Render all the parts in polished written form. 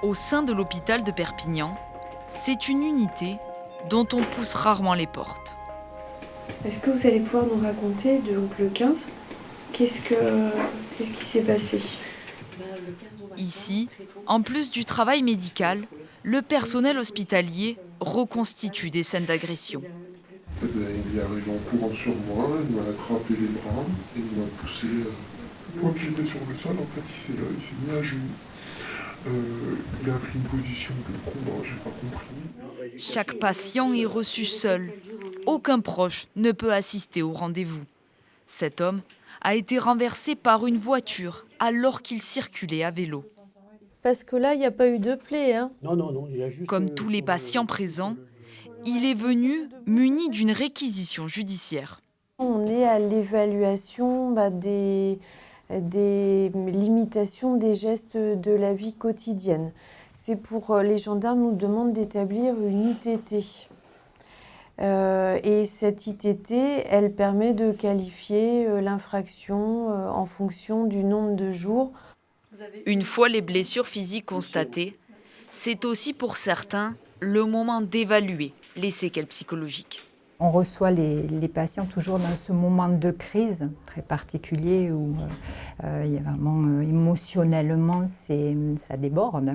Au sein de l'hôpital de Perpignan, c'est une unité dont on pousse rarement les portes. Est-ce que vous allez pouvoir nous raconter, donc le 15, qu'est-ce qui s'est passé? Ici, en plus du travail médical, le personnel hospitalier reconstitue des scènes d'agression. Il est arrivé en courant sur moi, il m'a attrapé les bras et il m'a poussé. Moi qui étais sur le sol, en fait, il s'est mis à genoux. Il a pris une position de combat, j'ai pas compris. Chaque patient est reçu seul. Aucun proche ne peut assister au rendez-vous. Cet homme a été renversé par une voiture alors qu'il circulait à vélo. Parce que là, il n'y a pas eu de plaie. Hein. Non, il y a juste... Comme tous les patients présents, il est venu muni d'une réquisition judiciaire. On est à l'évaluation des limitations des gestes de la vie quotidienne. C'est pour les gendarmes nous demandent d'établir une ITT. Et cette ITT, elle permet de qualifier l'infraction en fonction du nombre de jours. Une fois les blessures physiques constatées, c'est aussi pour certains le moment d'évaluer les séquelles psychologiques. On reçoit les patients toujours dans ce moment de crise très particulier où il y a vraiment émotionnellement ça déborde.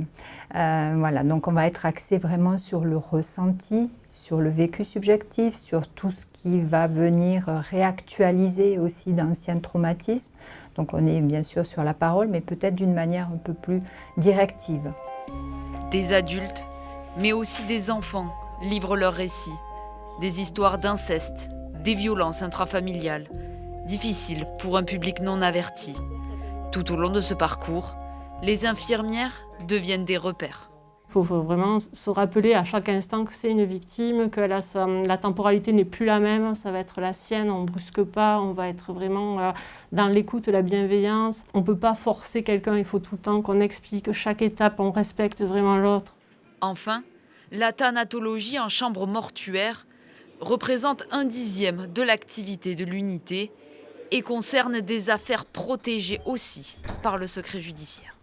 Voilà, donc on va être axé vraiment sur le ressenti, sur le vécu subjectif, sur tout ce qui va venir réactualiser aussi d'anciens traumatismes. Donc on est bien sûr sur la parole, mais peut-être d'une manière un peu plus directive. Des adultes, mais aussi des enfants livrent leurs récits. Des histoires d'inceste, des violences intrafamiliales, difficiles pour un public non averti. Tout au long de ce parcours, les infirmières deviennent des repères. Il faut vraiment se rappeler à chaque instant que c'est une victime, que la temporalité n'est plus la même, ça va être la sienne, on ne brusque pas, on va être vraiment dans l'écoute, la bienveillance. On ne peut pas forcer quelqu'un, il faut tout le temps qu'on explique chaque étape, on respecte vraiment l'autre. Enfin, la thanatologie en chambre mortuaire représente 1/10 de l'activité de l'unité et concerne des affaires protégées aussi par le secret judiciaire.